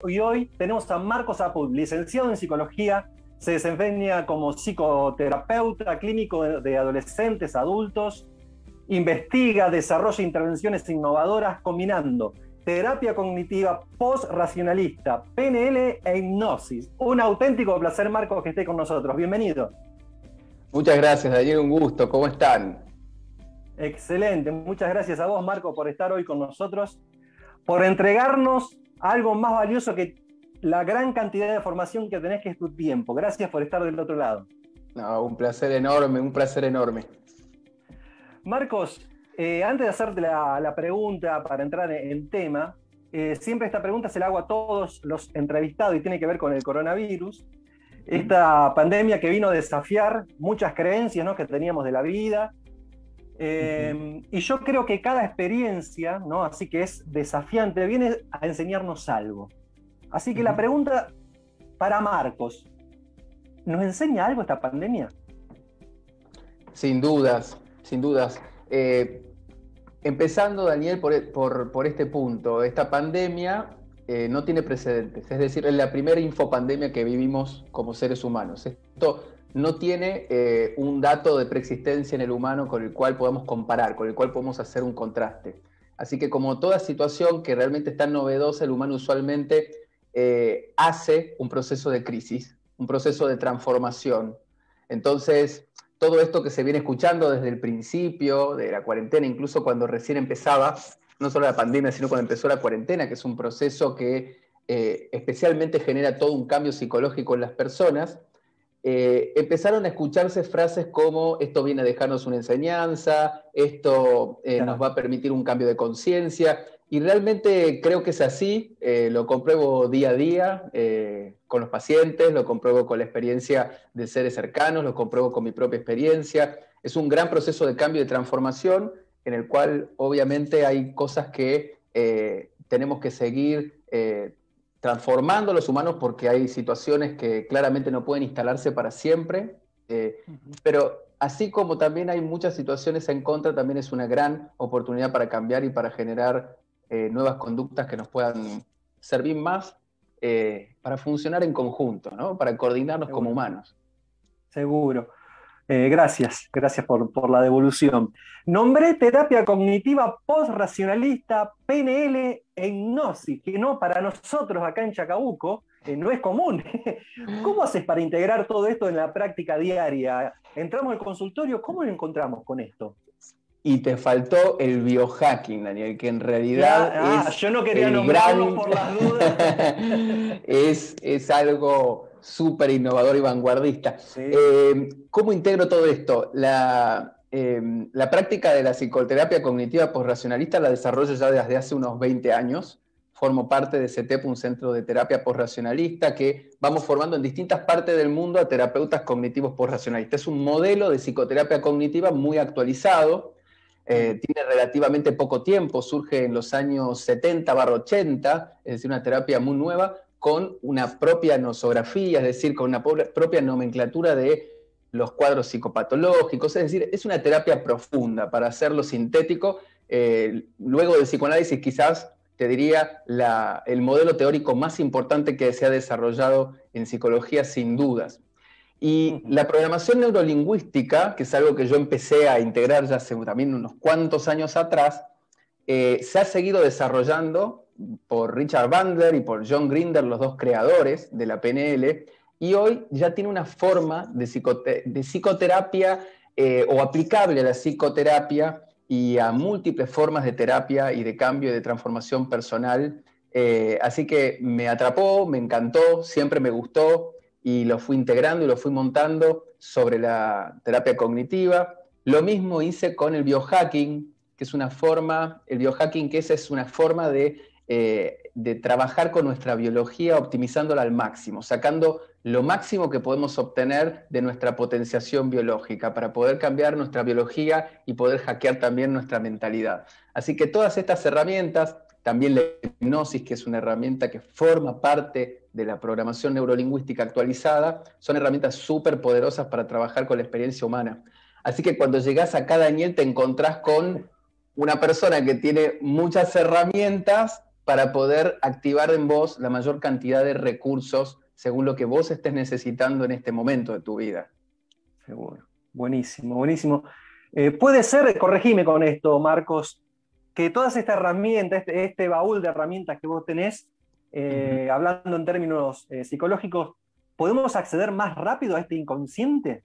y hoy tenemos a Marcos Apud, licenciado en psicología, se desempeña como psicoterapeuta clínico de adolescentes, adultos, investiga, desarrolla intervenciones innovadoras combinando terapia cognitiva post-racionalista, PNL e hipnosis. Un auténtico placer, Marcos, que esté con nosotros. Bienvenido. Muchas gracias, Daniel, un gusto. ¿Cómo están? Excelente. Muchas gracias a vos, Marcos, por estar hoy con nosotros, por entregarnos algo más valioso que la gran cantidad de formación que tenés, que es tu tiempo. Gracias por estar del otro lado. No, un placer enorme, un placer enorme. Marcos, antes de hacerte la pregunta para entrar en tema, siempre esta pregunta se la hago a todos los entrevistados y tiene que ver con el coronavirus. Esta pandemia que vino a desafiar muchas creencias, ¿no?, que teníamos de la vida. Y yo creo que cada experiencia, ¿no?, así que es desafiante, viene a enseñarnos algo. Así que la pregunta para Marcos, ¿nos enseña algo esta pandemia? Sin dudas, sin dudas. Empezando, Daniel, por este punto. Esta pandemia no tiene precedentes. Es decir, es la primera infopandemia que vivimos como seres humanos. Esto no tiene un dato de preexistencia en el humano con el cual podamos comparar, con el cual podemos hacer un contraste. Así que como toda situación que realmente es tan novedosa, el humano usualmente hace un proceso de crisis, un proceso de transformación. Entonces, todo esto que se viene escuchando desde el principio de la cuarentena, incluso cuando recién empezaba, no solo la pandemia, sino cuando empezó la cuarentena, que es un proceso que especialmente genera todo un cambio psicológico en las personas, empezaron a escucharse frases como esto viene a dejarnos una enseñanza, esto nos va a permitir un cambio de conciencia, y realmente creo que es así. Lo compruebo día a día con los pacientes, lo compruebo con la experiencia de seres cercanos, lo compruebo con mi propia experiencia. Es un gran proceso de cambio y de transformación en el cual obviamente hay cosas que tenemos que seguir transformando los humanos, porque hay situaciones que claramente no pueden instalarse para siempre, pero así como también hay muchas situaciones en contra, también es una gran oportunidad para cambiar y para generar nuevas conductas que nos puedan servir más para funcionar en conjunto, ¿no? Para coordinarnos como humanos. Seguro. Gracias por la devolución. Nombré terapia cognitiva post-racionalista, PNL e hipnosis, que no, para nosotros acá en Chacabuco no es común. ¿Cómo haces para integrar todo esto en la práctica diaria? Entramos al consultorio, ¿cómo lo encontramos con esto? Y te faltó el biohacking, Daniel, que en realidad es yo no quería el nombrarlo gran... por las dudas. es algo súper innovador y vanguardista. Sí. ¿Cómo integro todo esto? La práctica de la psicoterapia cognitiva posracionalista la desarrollo ya desde hace unos 20 años. Formo parte de CETEP, un centro de terapia posracionalista que vamos formando en distintas partes del mundo a terapeutas cognitivos posracionalistas. Es un modelo de psicoterapia cognitiva muy actualizado. Tiene relativamente poco tiempo, surge en los años 70/80, es decir, una terapia muy nueva, con una propia nosografía, es decir, con una propia nomenclatura de los cuadros psicopatológicos, es decir, es una terapia profunda, para hacerlo sintético. Luego del psicoanálisis, quizás te diría el modelo teórico más importante que se ha desarrollado en psicología, sin dudas. Y la programación neurolingüística, que es algo que yo empecé a integrar ya hace también unos cuantos años atrás, se ha seguido desarrollando por Richard Bandler y por John Grinder, los dos creadores de la PNL, y hoy ya tiene una forma de psicoterapia o aplicable a la psicoterapia y a múltiples formas de terapia y de cambio y de transformación personal. Así que me atrapó, me encantó, siempre me gustó, y lo fui integrando y lo fui montando sobre la terapia cognitiva. Lo mismo hice con el biohacking, que es una forma, el biohacking que es una forma de trabajar con nuestra biología, optimizándola al máximo, sacando lo máximo que podemos obtener de nuestra potenciación biológica para poder cambiar nuestra biología y poder hackear también nuestra mentalidad. Así que todas estas herramientas, también la hipnosis, que es una herramienta que forma parte de la programación neurolingüística actualizada, son herramientas súper poderosas para trabajar con la experiencia humana. Así que cuando llegás acá, Daniel, te encontrás con una persona que tiene muchas herramientas para poder activar en vos la mayor cantidad de recursos según lo que vos estés necesitando en este momento de tu vida. Seguro. Buenísimo, buenísimo. Puede ser, corregime con esto, Marcos, que todas estas herramientas, este baúl de herramientas que vos tenés, hablando en términos psicológicos, ¿podemos acceder más rápido a este inconsciente?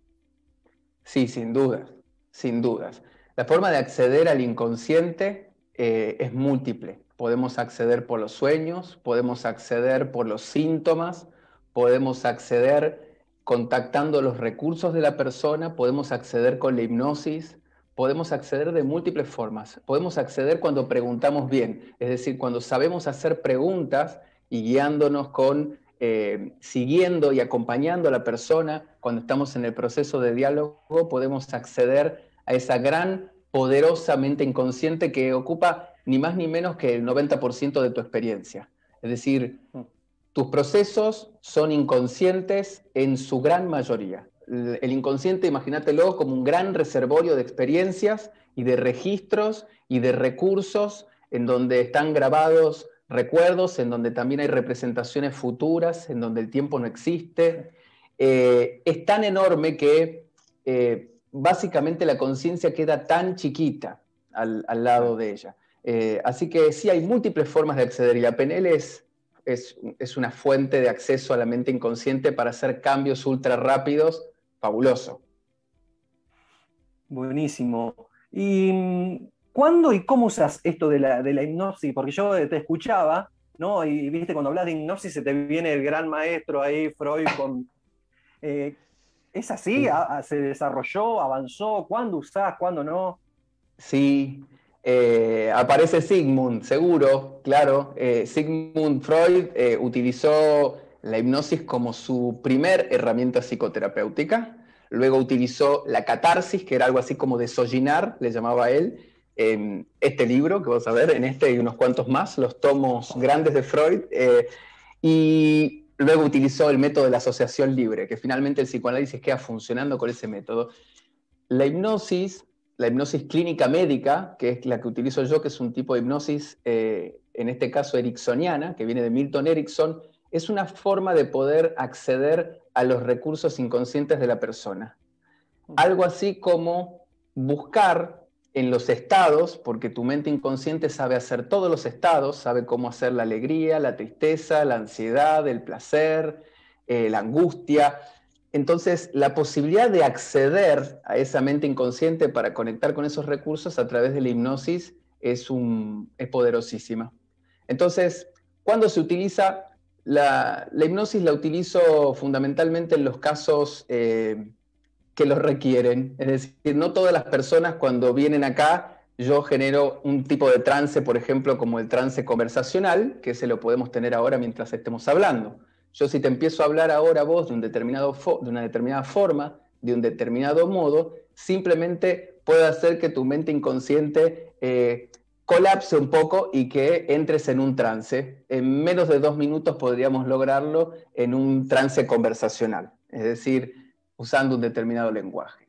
Sí, sin dudas, sin dudas. La forma de acceder al inconsciente es múltiple. Podemos acceder por los sueños, podemos acceder por los síntomas, podemos acceder contactando los recursos de la persona, podemos acceder con la hipnosis, podemos acceder de múltiples formas. Podemos acceder cuando preguntamos bien, es decir, cuando sabemos hacer preguntas y guiándonos con siguiendo y acompañando a la persona, cuando estamos en el proceso de diálogo, podemos acceder a esa gran, poderosa mente inconsciente que ocupa ni más ni menos que el 90% de tu experiencia. Es decir, tus procesos son inconscientes en su gran mayoría. El inconsciente, imagínatelo como un gran reservorio de experiencias y de registros y de recursos en donde están grabados recuerdos, en donde también hay representaciones futuras, en donde el tiempo no existe. Es tan enorme que básicamente la conciencia queda tan chiquita al lado de ella. Así que sí, hay múltiples formas de acceder y la PNL es una fuente de acceso a la mente inconsciente para hacer cambios ultra rápidos, fabuloso. Buenísimo. ¿Y cuándo y cómo usas esto de la hipnosis? Porque yo te escuchaba, ¿no? Y viste, cuando hablas de hipnosis se te viene el gran maestro ahí, Freud, con... ¿Es así? Sí. ¿Se desarrolló? ¿Avanzó? ¿Cuándo usás? ¿Cuándo no? Sí, aparece Sigmund, seguro, claro. Sigmund Freud utilizó la hipnosis como su primer herramienta psicoterapéutica. Luego utilizó la catarsis, que era algo así como desollinar, le llamaba él. Este libro que vas a ver, en este y unos cuantos más, los tomos grandes de Freud. Y luego utilizó el método de la asociación libre, que finalmente el psicoanálisis queda funcionando con ese método. La hipnosis clínica médica, que es la que utilizo yo, que es un tipo de hipnosis, en este caso ericksoniana, que viene de Milton Erickson, es una forma de poder acceder a los recursos inconscientes de la persona. Algo así como buscar en los estados, porque tu mente inconsciente sabe hacer todos los estados, sabe cómo hacer la alegría, la tristeza, la ansiedad, el placer, la angustia. Entonces, la posibilidad de acceder a esa mente inconsciente para conectar con esos recursos a través de la hipnosis es poderosísima. Entonces, ¿cuándo se utiliza? La hipnosis la utilizo fundamentalmente en los casos que los requieren. Es decir, no todas las personas cuando vienen acá, yo genero un tipo de trance, por ejemplo, como el trance conversacional, que ese lo podemos tener ahora mientras estemos hablando. Yo si te empiezo a hablar ahora vos de una determinada forma, de un determinado modo, simplemente puedo hacer que tu mente inconsciente colapse un poco y que entres en un trance. En menos de 2 minutos podríamos lograrlo en un trance conversacional, es decir, usando un determinado lenguaje.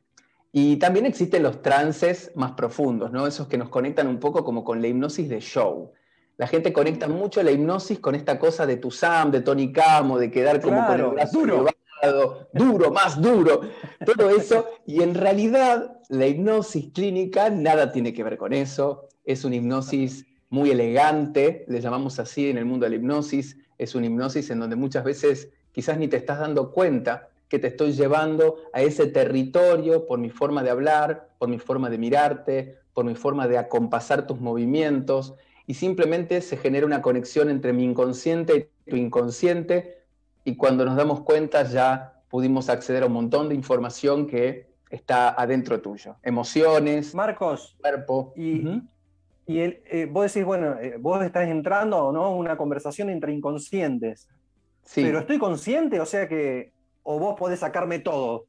Y también existen los trances más profundos, ¿no? Esos que nos conectan un poco como con la hipnosis de show. La gente conecta mucho la hipnosis con esta cosa de Tuzam, de Tony Camo, de quedar como con el brazo elevado, duro, más duro, todo eso. Y en realidad la hipnosis clínica nada tiene que ver con eso. Es una hipnosis muy elegante, le llamamos así en el mundo de la hipnosis. Es una hipnosis en donde muchas veces quizás ni te estás dando cuenta que te estoy llevando a ese territorio por mi forma de hablar, por mi forma de mirarte, por mi forma de acompasar tus movimientos, y simplemente se genera una conexión entre mi inconsciente y tu inconsciente, y cuando nos damos cuenta ya pudimos acceder a un montón de información que está adentro tuyo. Emociones, Marcos, cuerpo. Vos decís, bueno, vos estás entrando, ¿no?, una conversación entre inconscientes. Sí. Pero estoy consciente, o sea que... ¿O vos podés sacarme todo?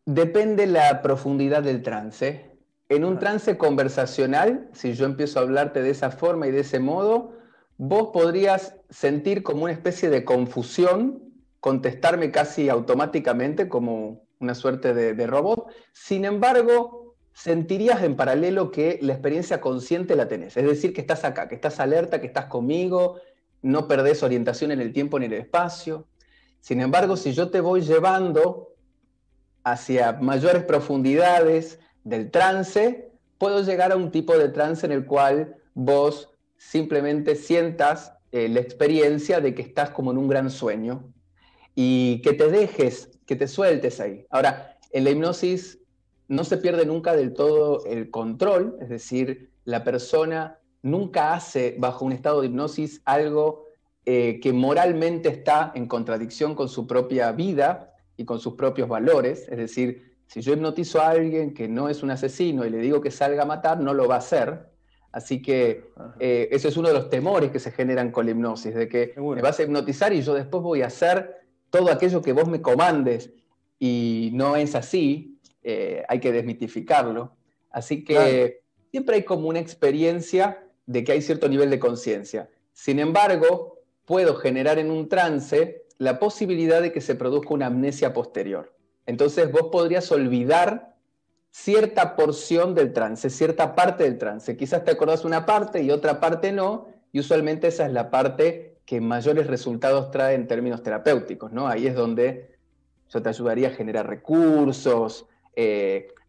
Depende la profundidad del trance. En un trance conversacional, si yo empiezo a hablarte de esa forma y de ese modo, vos podrías sentir como una especie de confusión, contestarme casi automáticamente como una suerte de robot. Sin embargo, sentirías en paralelo que la experiencia consciente la tenés. Es decir, que estás acá, que estás alerta, que estás conmigo, no perdés orientación en el tiempo ni en el espacio. Sin embargo, si yo te voy llevando hacia mayores profundidades del trance, puedo llegar a un tipo de trance en el cual vos simplemente sientas la experiencia de que estás como en un gran sueño y que te dejes, que te sueltes ahí. Ahora, en la hipnosis no se pierde nunca del todo el control, es decir, la persona nunca hace bajo un estado de hipnosis algo que moralmente está en contradicción con su propia vida y con sus propios valores. Es decir, si yo hipnotizo a alguien que no es un asesino y le digo que salga a matar, no lo va a hacer. Así que ese es uno de los temores que se generan con la hipnosis, de que me Seguro. vas a hipnotizar y yo después voy a hacer todo aquello que vos me comandes, y no es así, hay que desmitificarlo. Así Claro. que siempre hay como una experiencia de que hay cierto nivel de conciencia. Sin embargo, puedo generar en un trance la posibilidad de que se produzca una amnesia posterior. Entonces vos podrías olvidar cierta porción del trance, cierta parte del trance. Quizás te acordás una parte y otra parte no, y usualmente esa es la parte que mayores resultados trae en términos terapéuticos, ¿no? Ahí es donde yo te ayudaría a generar recursos,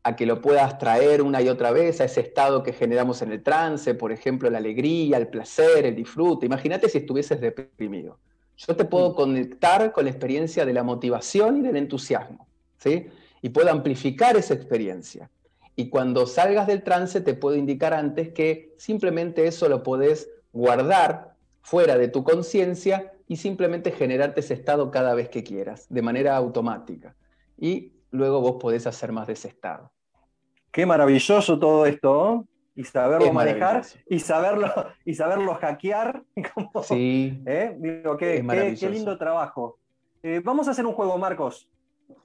a que lo puedas traer una y otra vez a ese estado que generamos en el trance, por ejemplo, la alegría, el placer, el disfrute. Imagínate si estuvieses deprimido. Yo te puedo conectar con la experiencia de la motivación y del entusiasmo, ¿sí? Y puedo amplificar esa experiencia. Y cuando salgas del trance te puedo indicar antes que simplemente eso lo podés guardar fuera de tu conciencia y simplemente generarte ese estado cada vez que quieras, de manera automática. Y luego vos podés hacer más de ese estado. Qué maravilloso todo esto, ¿no? Y Es saberlo manejar maravilloso. y saberlo hackear. Como, Sí, Digo, es qué maravilloso. lindo trabajo. Vamos a hacer un juego, Marcos.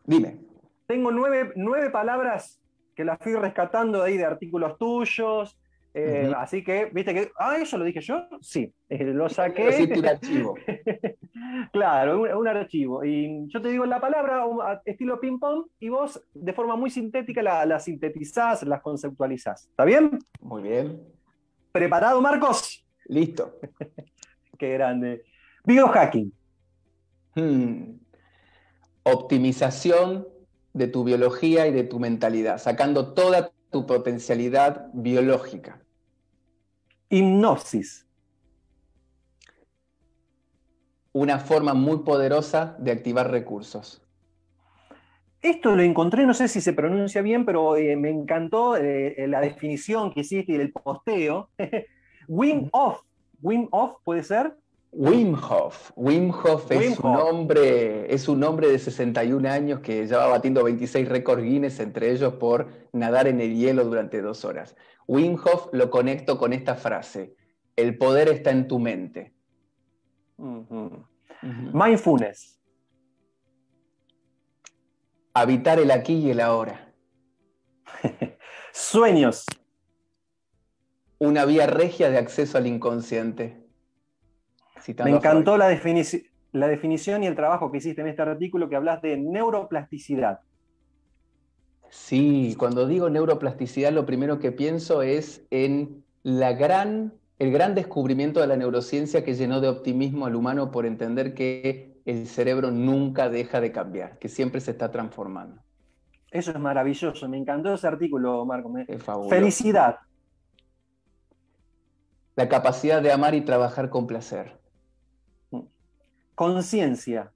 Dime. Tengo nueve palabras que las fui rescatando de ahí de artículos tuyos. Así que, viste que. Ah, ¿eso lo dije yo? Sí, lo saqué. Recibiste un archivo. Claro, un archivo. Y yo te digo la palabra, estilo ping-pong, y vos de forma muy sintética la sintetizás, las conceptualizás. ¿Está bien? Muy bien. ¿Preparado, Marcos? Listo. Qué grande. Biohacking. Hmm. Optimización de tu biología y de tu mentalidad, sacando toda tu potencialidad biológica. Hipnosis. Una forma muy poderosa de activar recursos. Esto lo encontré, no sé si se pronuncia bien, pero me encantó la definición que hiciste y el posteo. Wim Hof. Wim Hof, ¿puede ser? Wim Hof. Wim Hof Wim Hof. es un hombre de 61 años que ya va batiendo 26 récords Guinness, entre ellos por nadar en el hielo durante 2 horas. Wim Hof lo conecto con esta frase: el poder está en tu mente. Mindfulness. Habitar el aquí y el ahora. Sueños. Una vía regia de acceso al inconsciente. Me Citando a Freud. encantó la definición y el trabajo que hiciste en este artículo que hablas de neuroplasticidad. Sí, cuando digo neuroplasticidad, lo primero que pienso es en el gran descubrimiento de la neurociencia que llenó de optimismo al humano por entender que el cerebro nunca deja de cambiar, que siempre se está transformando. Eso es maravilloso. Me encantó ese artículo, Marco. Es fabuloso. Felicidad. La capacidad de amar y trabajar con placer. Conciencia.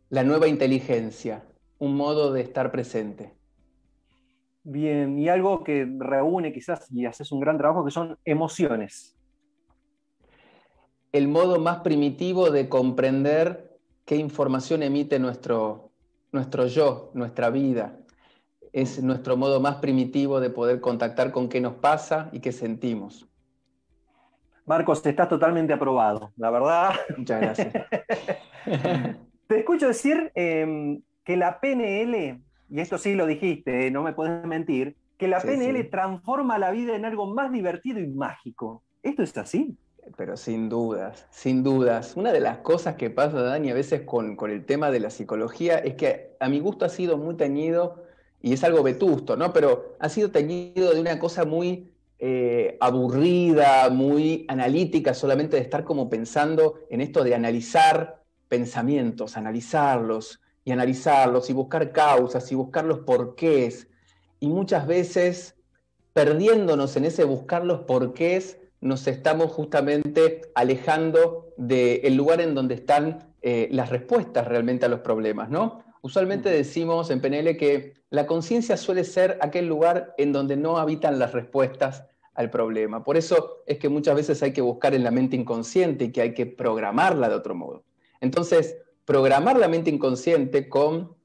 La nueva inteligencia, un modo de estar presente. Bien, y algo que reúne quizás y haces un gran trabajo que son emociones. El modo más primitivo de comprender qué información emite nuestro yo, nuestra vida. Es nuestro modo más primitivo de poder contactar con qué nos pasa y qué sentimos. Marcos, estás totalmente aprobado, la verdad. Muchas gracias. Te escucho decir que la PNL, y esto sí lo dijiste, no me puedes mentir, que la Sí, PNL sí. transforma la vida en algo más divertido y mágico. ¿Esto es así? Pero sin dudas, sin dudas. Una de las cosas que pasa, Dani, a veces con el tema de la psicología es que a mi gusto ha sido muy teñido y es algo vetusto, ¿no? Pero ha sido teñido de una cosa muy aburrida, muy analítica, solamente de estar como pensando en esto de analizar pensamientos, analizarlos y buscar causas y buscar los porqués. Y muchas veces, perdiéndonos en ese buscar los porqués, nos estamos justamente alejando del lugar en donde están las respuestas realmente a los problemas, ¿no? Usualmente decimos en PNL que la conciencia suele ser aquel lugar en donde no habitan las respuestas al problema. Por eso es que muchas veces hay que buscar en la mente inconsciente y que hay que programarla de otro modo. Entonces, programar la mente inconsciente con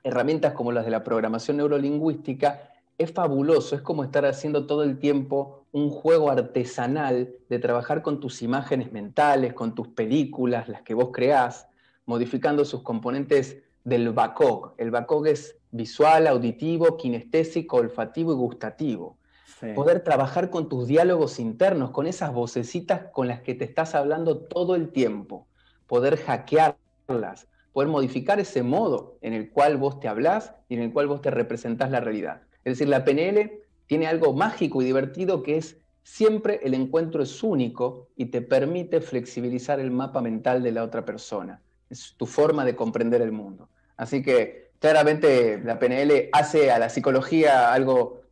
herramientas como las de la programación neurolingüística es fabuloso, es como estar haciendo todo el tiempo un juego artesanal de trabajar con tus imágenes mentales, con tus películas, las que vos creás, modificando sus componentes del BACOG. El BACOG es visual, auditivo, kinestésico, olfativo y gustativo. Sí. Poder trabajar con tus diálogos internos, con esas vocecitas con las que te estás hablando todo el tiempo. Poder hackearlas, poder modificar ese modo en el cual vos te hablás y en el cual vos te representás la realidad. Es decir, la PNL tiene algo mágico y divertido que es siempre el encuentro es único y te permite flexibilizar el mapa mental de la otra persona. Es tu forma de comprender el mundo. Así que claramente la PNL hace a la psicología algo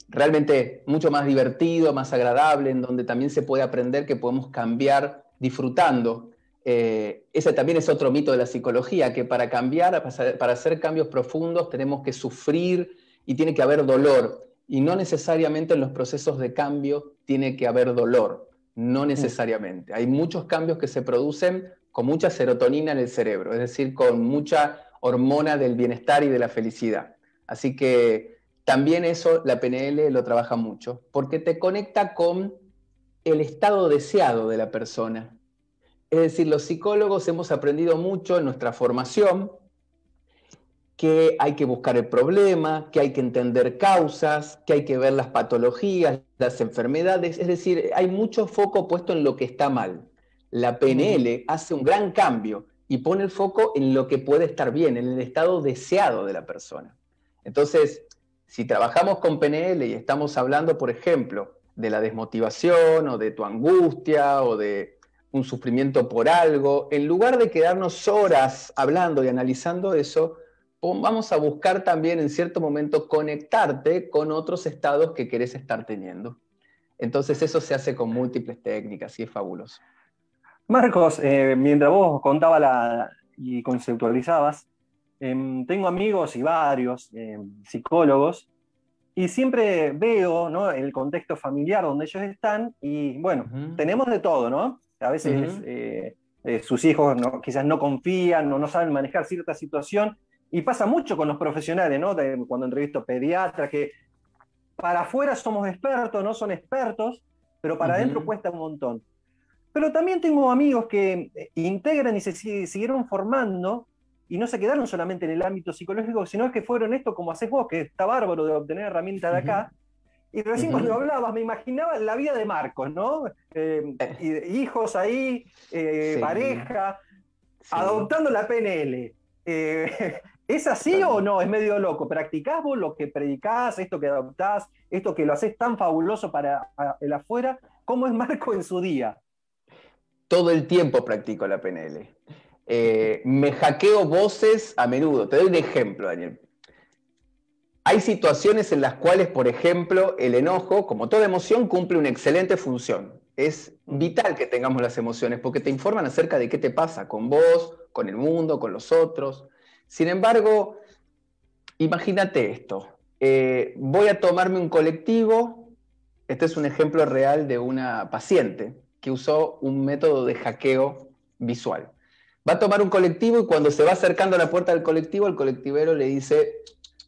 realmente mucho más divertido, más agradable, en donde también se puede aprender que podemos cambiar disfrutando. Ese también es otro mito de la psicología, que para cambiar, para hacer cambios profundos, tenemos que sufrir y tiene que haber dolor. Y no necesariamente en los procesos de cambio tiene que haber dolor, no necesariamente. Hay muchos cambios que se producen con mucha serotonina en el cerebro, es decir, con mucha hormona del bienestar y de la felicidad. Así que también eso la PNL lo trabaja mucho, porque te conecta con el estado deseado de la persona. Es decir, los psicólogos hemos aprendido mucho en nuestra formación que hay que buscar el problema, que hay que entender causas, que hay que ver las patologías, las enfermedades. Es decir, hay mucho foco puesto en lo que está mal. La PNL hace un gran cambio y pone el foco en lo que puede estar bien, en el estado deseado de la persona. Entonces, si trabajamos con PNL y estamos hablando, por ejemplo, de la desmotivación o de tu angustia o de un sufrimiento por algo, en lugar de quedarnos horas hablando y analizando eso, vamos a buscar también en cierto momento conectarte con otros estados que querés estar teniendo. Entonces eso se hace con múltiples técnicas y es fabuloso. Marcos, mientras vos contabas y conceptualizabas, tengo amigos y varios psicólogos y siempre veo, ¿no?, el contexto familiar donde ellos están y bueno, tenemos de todo, ¿no? A veces sus hijos quizás no confían o no saben manejar cierta situación. Y pasa mucho con los profesionales, ¿no? Cuando entrevisto pediatras, que para afuera somos expertos, no son expertos, pero para adentro cuesta un montón. Pero también tengo amigos que integran y se siguieron formando y no se quedaron solamente en el ámbito psicológico, sino que fueron esto como haces vos, que está bárbaro de obtener herramientas de acá. Y recién cuando hablabas me imaginaba la vida de Marcos, ¿no? Hijos ahí, sí, pareja, sí, adoptando la PNL. ¿Es así o no? ¿Es medio loco? ¿Practicás vos lo que predicás, esto que adoptás, esto que lo haces tan fabuloso para el afuera? ¿Cómo es Marco en su día? Todo el tiempo practico la PNL. Me hackeo voces a menudo. Te doy un ejemplo, Daniel. Hay situaciones en las cuales, por ejemplo, el enojo, como toda emoción, cumple una excelente función. Es vital que tengamos las emociones porque te informan acerca de qué te pasa con vos, con el mundo, con los otros. Sin embargo, imagínate esto. Voy a tomarme un colectivo. Este es un ejemplo real de una paciente que usó un método de hackeo visual. Va a tomar un colectivo y cuando se va acercando a la puerta del colectivo, el colectivero le dice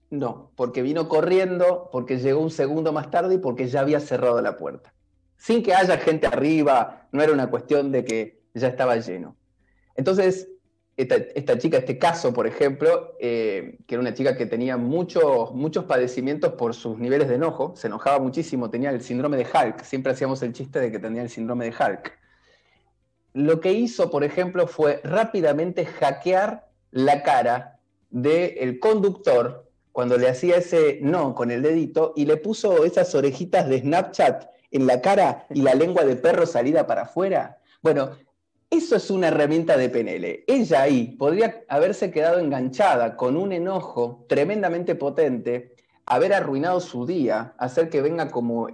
no, porque vino corriendo, porque llegó un segundo más tarde y porque ya había cerrado la puerta. Sin que haya gente arriba, no era una cuestión de que ya estaba lleno. Entonces, esta chica, este caso, por ejemplo, que era una chica que tenía muchos padecimientos por sus niveles de enojo, se enojaba muchísimo, tenía el síndrome de Hulk, siempre hacíamos el chiste de que tenía el síndrome de Hulk. Lo que hizo, por ejemplo, fue rápidamente hackear la cara del conductor cuando le hacía ese no con el dedito y le puso esas orejitas de Snapchat en la cara y la lengua de perro salida para afuera. Bueno, eso es una herramienta de PNL. Ella ahí podría haberse quedado enganchada con un enojo tremendamente potente, haber arruinado su día, hacer que venga como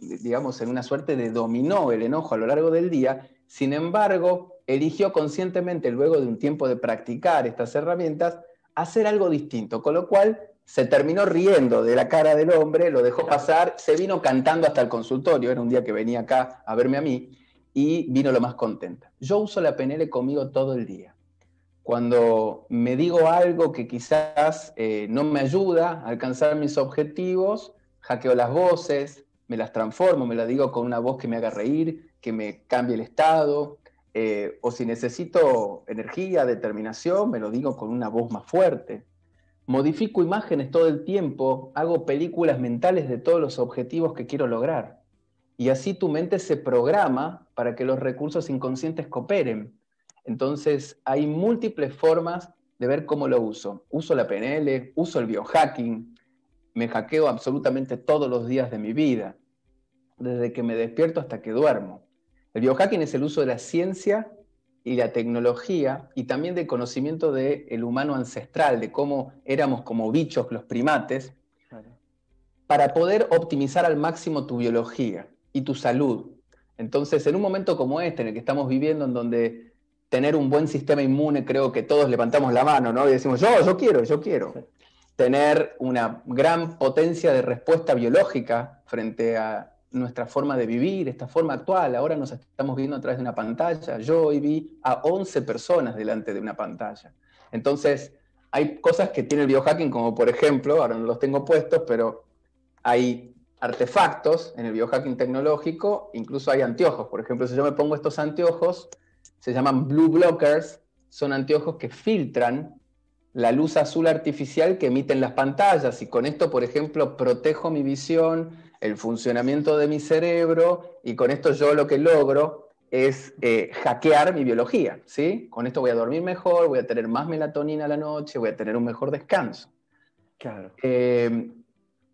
digamos, en una suerte de dominó el enojo a lo largo del día. Sin embargo, eligió conscientemente, luego de un tiempo de practicar estas herramientas, hacer algo distinto, con lo cual se terminó riendo de la cara del hombre, lo dejó pasar, se vino cantando hasta el consultorio, era un día que venía acá a verme a mí, y vino lo más contenta. Yo uso la PNL conmigo todo el día. Cuando me digo algo que quizás no me ayuda a alcanzar mis objetivos, hackeo las voces, me las transformo, me las digo con una voz que me haga reír, que me cambie el estado, o si necesito energía, determinación, me lo digo con una voz más fuerte. Modifico imágenes todo el tiempo, hago películas mentales de todos los objetivos que quiero lograr. Y así tu mente se programa para que los recursos inconscientes cooperen. Entonces, hay múltiples formas de ver cómo lo uso. Uso la PNL, uso el biohacking, me hackeo absolutamente todos los días de mi vida, desde que me despierto hasta que duermo. El biohacking es el uso de la ciencia y la tecnología y también de conocimiento del humano ancestral, de cómo éramos como bichos los primates, para poder optimizar al máximo tu biología y tu salud. Entonces, en un momento como este, en el que estamos viviendo, en donde tener un buen sistema inmune, creo que todos levantamos la mano, ¿no? Y decimos, yo quiero. Sí. Tener una gran potencia de respuesta biológica frente a nuestra forma de vivir, esta forma actual. Ahora nos estamos viendo a través de una pantalla. Yo hoy vi a 11 personas delante de una pantalla. Entonces, hay cosas que tiene el biohacking, como por ejemplo, ahora no los tengo puestos, pero hay artefactos en el biohacking tecnológico, incluso hay anteojos. Por ejemplo, si yo me pongo estos anteojos, se llaman blue blockers, son anteojos que filtran la luz azul artificial que emiten las pantallas, y con esto, por ejemplo, protejo mi visión, el funcionamiento de mi cerebro, y con esto yo lo que logro es hackear mi biología, ¿sí? Con esto voy a dormir mejor, voy a tener más melatonina a la noche, voy a tener un mejor descanso. Claro.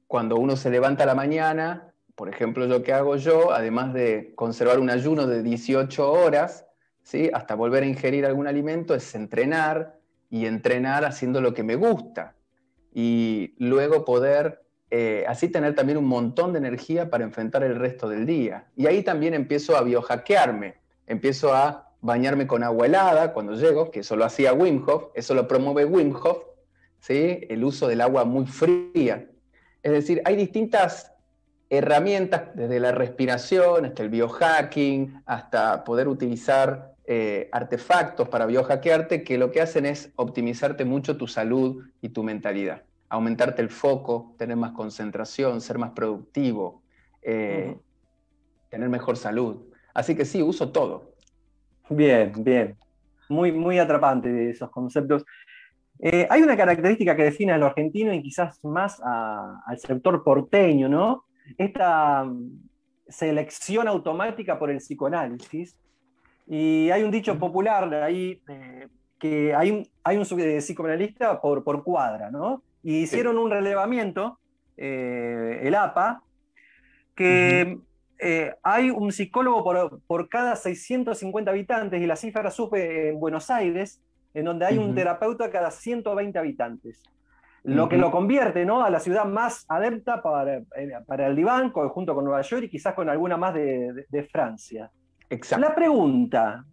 Cuando uno se levanta a la mañana, por ejemplo, lo que hago yo, además de conservar un ayuno de 18 horas, ¿sí? Hasta volver a ingerir algún alimento, es entrenar, y entrenar haciendo lo que me gusta. Y luego poder así tener también un montón de energía para enfrentar el resto del día. Y ahí también empiezo a biohackearme, empiezo a bañarme con agua helada cuando llego, que eso lo hacía Wim Hof, eso lo promueve Wim Hof, ¿sí? El uso del agua muy fría. Es decir, hay distintas herramientas, desde la respiración hasta el biohacking, hasta poder utilizar artefactos para biohackearte, que lo que hacen es optimizarte mucho tu salud y tu mentalidad, aumentarte el foco, tener más concentración, ser más productivo, tener mejor salud. Así que sí, uso todo. Bien, bien. Muy, muy atrapante esos conceptos. Hay una característica que define al argentino y quizás más al sector porteño, ¿no? Esta selección automática por el psicoanálisis. Y hay un dicho popular ahí que hay un psicoanalista por cuadra, ¿no? Y hicieron un relevamiento, el APA, que hay un psicólogo por cada 650 habitantes, y la cifra sube en Buenos Aires, en donde hay un terapeuta cada 120 habitantes. Lo que lo convierte, ¿no?, a la ciudad más adepta para el diván, junto con Nueva York y quizás con alguna más de Francia. Exacto. La pregunta,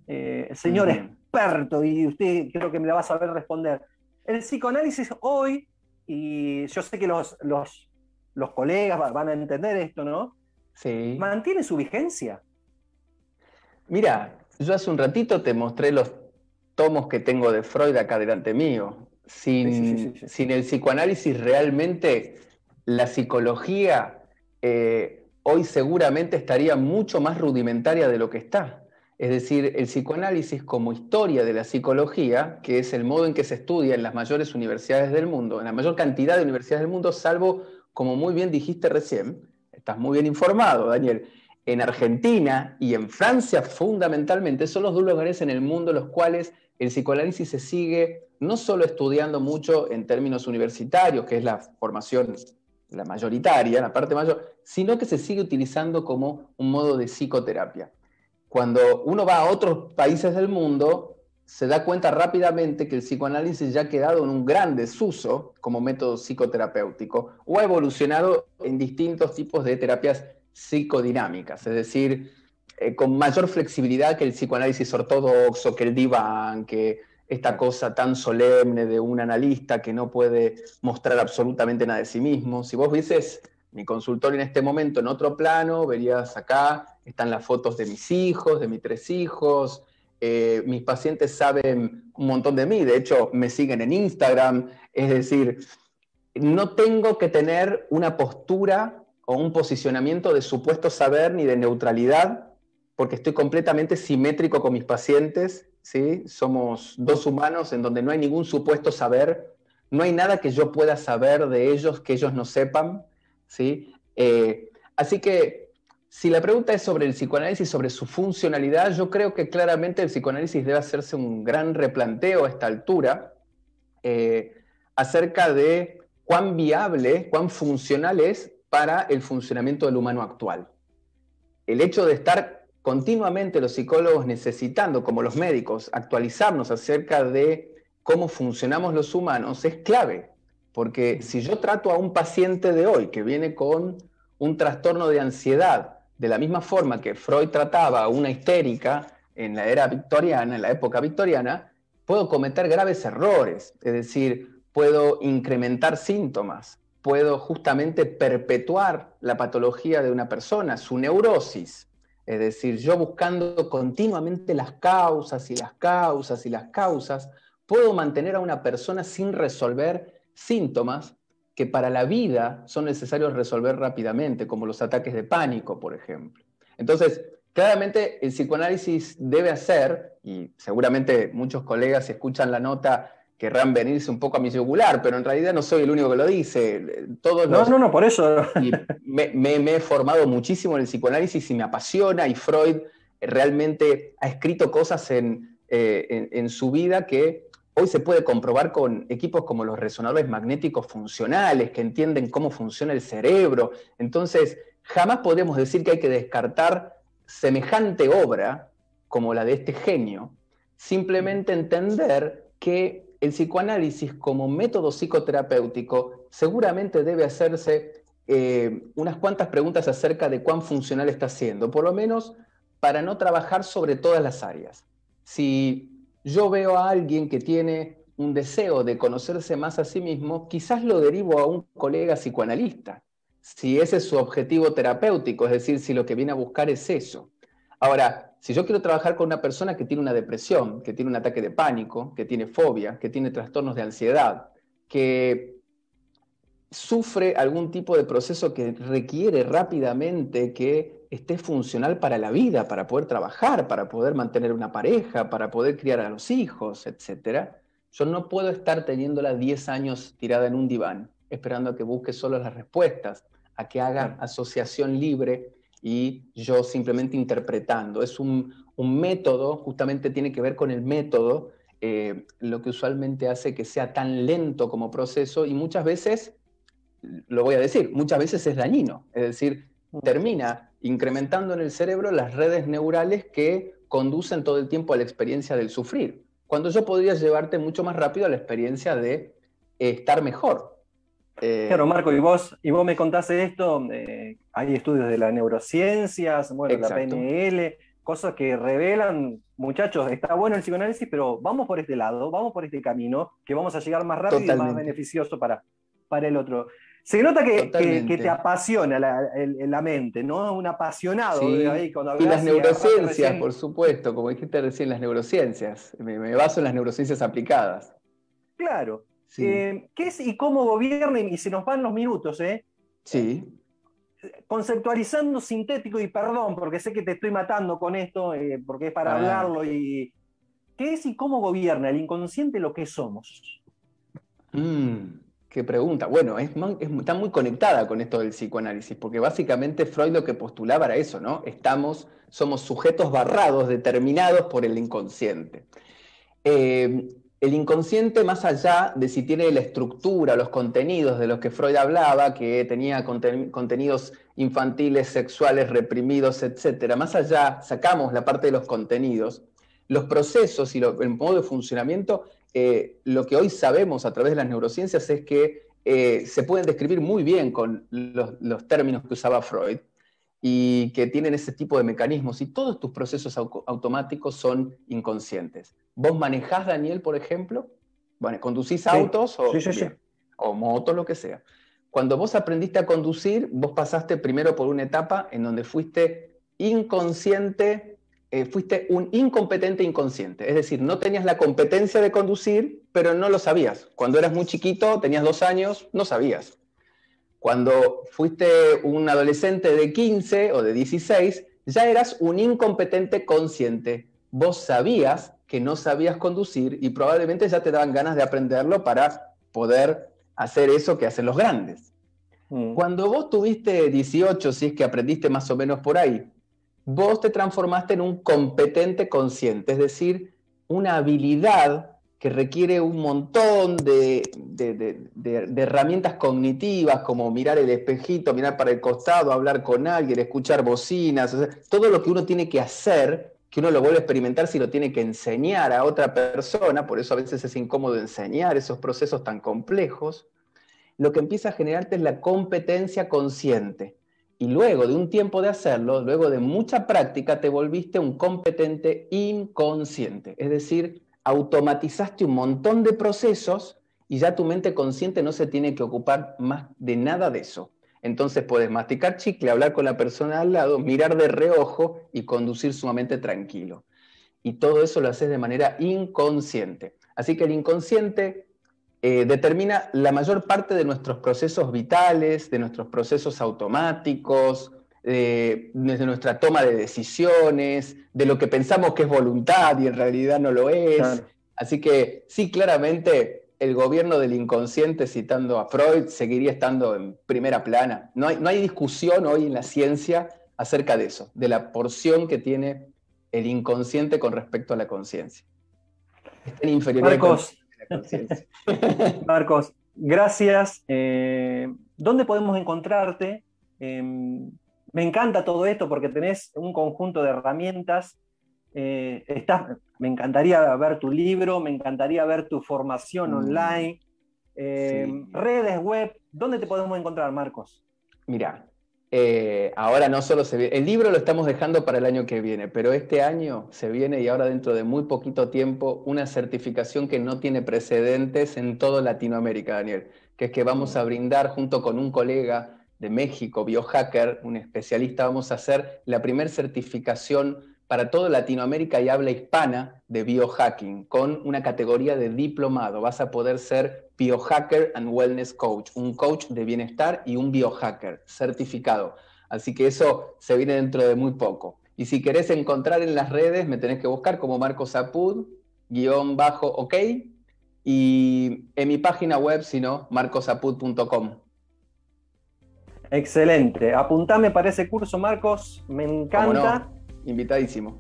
señor experto, y usted creo que me la va a saber responder, el psicoanálisis hoy, y yo sé que los colegas van a entender esto, ¿no? Sí. ¿Mantiene su vigencia? Mira, yo hace un ratito te mostré los tomos que tengo de Freud acá delante mío. Sin el psicoanálisis, realmente la psicología hoy seguramente estaría mucho más rudimentaria de lo que está. Es decir, el psicoanálisis como historia de la psicología, que es el modo en que se estudia en las mayores universidades del mundo, en la mayor cantidad de universidades del mundo, salvo, como muy bien dijiste recién, estás muy bien informado, Daniel, en Argentina y en Francia fundamentalmente son los dos lugares en el mundo en los cuales el psicoanálisis se sigue no solo estudiando mucho en términos universitarios, que es la formación la mayoritaria, la parte mayor, sino que se sigue utilizando como un modo de psicoterapia. Cuando uno va a otros países del mundo, se da cuenta rápidamente que el psicoanálisis ya ha quedado en un gran desuso como método psicoterapéutico o ha evolucionado en distintos tipos de terapias psicodinámicas, es decir, con mayor flexibilidad que el psicoanálisis ortodoxo, que el diván, que esta cosa tan solemne de un analista que no puede mostrar absolutamente nada de sí mismo. Si vos vieses mi consultorio en este momento en otro plano, verías acá, están las fotos de mis hijos, de mis 3 hijos, mis pacientes saben un montón de mí, de hecho me siguen en Instagram, es decir, no tengo que tener una postura o un posicionamiento de supuesto saber ni de neutralidad, porque estoy completamente simétrico con mis pacientes, ¿sí? Somos dos humanos en donde no hay ningún supuesto saber, no hay nada que yo pueda saber de ellos que ellos no sepan, ¿sí? Así que si la pregunta es sobre el psicoanálisis, sobre su funcionalidad, yo creo que claramente el psicoanálisis debe hacerse un gran replanteo a esta altura acerca de cuán viable, cuán funcional es para el funcionamiento del humano actual. El hecho de estar continuamente los psicólogos necesitando, como los médicos, actualizarnos acerca de cómo funcionamos los humanos es clave, porque si yo trato a un paciente de hoy que viene con un trastorno de ansiedad, de la misma forma que Freud trataba a una histérica en la era victoriana, en la época victoriana, puedo cometer graves errores, es decir, puedo incrementar síntomas, puedo justamente perpetuar la patología de una persona, su neurosis. Es decir, yo buscando continuamente las causas y las causas y las causas, puedo mantener a una persona sin resolver síntomas que para la vida son necesarios resolver rápidamente, como los ataques de pánico, por ejemplo. Entonces, claramente el psicoanálisis debe hacer, y seguramente muchos colegas si escuchan la nota querrán venirse un poco a mi yugular, pero en realidad no soy el único que lo dice. Todos No, los... no, no, por eso. Y me he formado muchísimo en el psicoanálisis y me apasiona, y Freud realmente ha escrito cosas en su vida que hoy se puede comprobar con equipos como los resonadores magnéticos funcionales, que entienden cómo funciona el cerebro. Entonces, jamás podemos decir que hay que descartar semejante obra como la de este genio, simplemente entender que el psicoanálisis como método psicoterapéutico seguramente debe hacerse unas cuantas preguntas acerca de cuán funcional está siendo, por lo menos para no trabajar sobre todas las áreas. Si yo veo a alguien que tiene un deseo de conocerse más a sí mismo, quizás lo derivo a un colega psicoanalista, si ese es su objetivo terapéutico, es decir, si lo que viene a buscar es eso. Ahora, si yo quiero trabajar con una persona que tiene una depresión, que tiene un ataque de pánico, que tiene fobia, que tiene trastornos de ansiedad, que sufre algún tipo de proceso que requiere rápidamente que esté funcional para la vida, para poder trabajar, para poder mantener una pareja, para poder criar a los hijos, etcétera, yo no puedo estar teniéndola 10 años tirada en un diván, esperando a que busque solo las respuestas, a que haga asociación libre y yo simplemente interpretando. Es un método, justamente tiene que ver con el método, lo que usualmente hace que sea tan lento como proceso y muchas veces, lo voy a decir, muchas veces es dañino, es decir, termina incrementando en el cerebro las redes neurales que conducen todo el tiempo a la experiencia del sufrir, cuando yo podría llevarte mucho más rápido a la experiencia de estar mejor. Claro, Marco, y vos me contaste esto, hay estudios de las neurociencias, bueno, la Exacto. PNL, cosas que revelan, muchachos, está bueno el psicoanálisis, pero vamos por este lado, vamos por este camino, que vamos a llegar más rápido y más Totalmente. beneficioso para el otro. Se nota que te Totalmente. apasiona la mente, ¿no? Un apasionado, ahí Sí, cuando y las hablas y agarraste neurociencias, por recién. supuesto, como dijiste recién, las neurociencias. Me baso en las neurociencias aplicadas. Claro. Sí, ¿Qué es y cómo gobierna? Y se nos van los minutos, ¿eh? sí. Conceptualizando sintético, y perdón, porque sé que te estoy matando con esto, porque es para Para nada. hablarlo, y ¿qué es y cómo gobierna el inconsciente lo que somos? Mm. qué pregunta. Bueno, está muy conectada con esto del psicoanálisis, porque básicamente Freud lo que postulaba era eso, ¿no? Somos sujetos barrados, determinados por el inconsciente. El inconsciente, más allá de si tiene la estructura, los contenidos de los que Freud hablaba, que tenía contenidos infantiles, sexuales, reprimidos, etc., más allá, sacamos la parte de los contenidos, los procesos y el modo de funcionamiento, lo que hoy sabemos a través de las neurociencias es que se pueden describir muy bien con los términos que usaba Freud, y que tienen ese tipo de mecanismos, y todos tus procesos automáticos son inconscientes. ¿Vos manejás, Daniel, por ejemplo? Bueno, ¿conducís autos? Sí. O motos, lo que sea. Cuando vos aprendiste a conducir, vos pasaste primero por una etapa en donde fuiste inconsciente, fuiste un incompetente inconsciente. Es decir, no tenías la competencia de conducir, pero no lo sabías. Cuando eras muy chiquito, tenías 2 años, no sabías. Cuando fuiste un adolescente de 15 o de 16, ya eras un incompetente consciente. Vos sabías que no sabías conducir y probablemente ya te daban ganas de aprenderlo para poder hacer eso que hacen los grandes. Cuando vos tuviste 18, si es que aprendiste más o menos por ahí, vos te transformaste en un competente consciente, es decir, una habilidad que requiere un montón de herramientas cognitivas, como mirar el espejito, mirar para el costado, hablar con alguien, escuchar bocinas, o sea, todo lo que uno tiene que hacer, que uno lo vuelve a experimentar si lo tiene que enseñar a otra persona, por eso a veces es incómodo enseñar esos procesos tan complejos, lo que empieza a generarte es la competencia consciente. Y luego de un tiempo de hacerlo, luego de mucha práctica, te volviste un competente inconsciente, es decir, automatizaste un montón de procesos y ya tu mente consciente no se tiene que ocupar más de nada de eso. Entonces puedes masticar chicle, hablar con la persona al lado, mirar de reojo y conducir sumamente tranquilo. Y todo eso lo haces de manera inconsciente. Así que el inconsciente determina la mayor parte de nuestros procesos vitales, de nuestros procesos automáticos, desde nuestra toma de decisiones, de lo que pensamos que es voluntad y en realidad no lo es. Claro. Así que sí, claramente el gobierno del inconsciente, citando a Freud, seguiría estando en primera plana. No hay discusión hoy en la ciencia acerca de eso, de la porción que tiene el inconsciente con respecto a la conciencia. Está en inferioridad Marcos, de la conciencia. Marcos, gracias. ¿Dónde podemos encontrarte? Me encanta todo esto porque tenés un conjunto de herramientas. Me encantaría ver tu libro, me encantaría ver tu formación online. Sí. Redes, web, ¿dónde te podemos encontrar, Marcos? Mira, ahora no solo se viene, el libro lo estamos dejando para el año que viene, pero este año se viene y ahora dentro de muy poquito tiempo una certificación que no tiene precedentes en toda Latinoamérica, Daniel, que es que vamos a brindar junto con un colega de México, biohacker, un especialista, vamos a hacer la primera certificación para toda Latinoamérica y habla hispana de biohacking, con una categoría de diplomado. Vas a poder ser biohacker and wellness coach, un coach de bienestar y un biohacker certificado. Así que eso se viene dentro de muy poco. Y si querés encontrar en las redes, me tenés que buscar como Marcos Apud, _ok, y en mi página web, si no, marcosapud.com. Excelente. Apuntame para ese curso, Marcos. Me encanta. No, invitadísimo.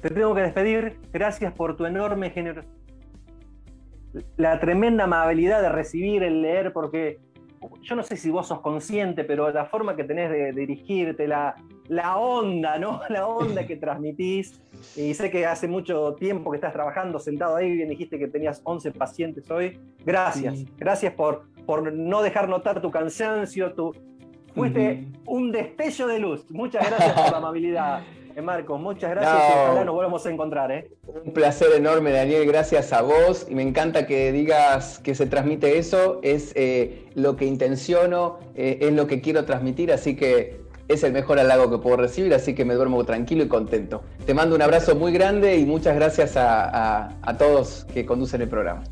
Te tengo que despedir. Gracias por tu enorme generosidad. La tremenda amabilidad de recibir, el leer, porque yo no sé si vos sos consciente, pero la forma que tenés de dirigirte, la onda, ¿no? La onda que transmitís. Y sé que hace mucho tiempo que estás trabajando sentado ahí, bien dijiste que tenías 11 pacientes hoy. Gracias, sí. Gracias por no dejar notar tu cansancio, fuiste un destello de luz. Muchas gracias por la amabilidad, Marcos, muchas gracias y ojalá nos volvamos a encontrar. Un placer enorme, Daniel, gracias a vos, y me encanta que digas que se transmite eso, es lo que intenciono, es lo que quiero transmitir, así que es el mejor halago que puedo recibir, así que me duermo tranquilo y contento. Te mando un abrazo muy grande y muchas gracias a todos que conducen el programa.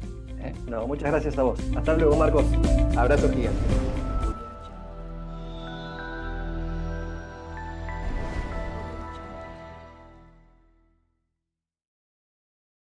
No, muchas gracias a vos. Hasta luego, Marcos. Abrazo gigante.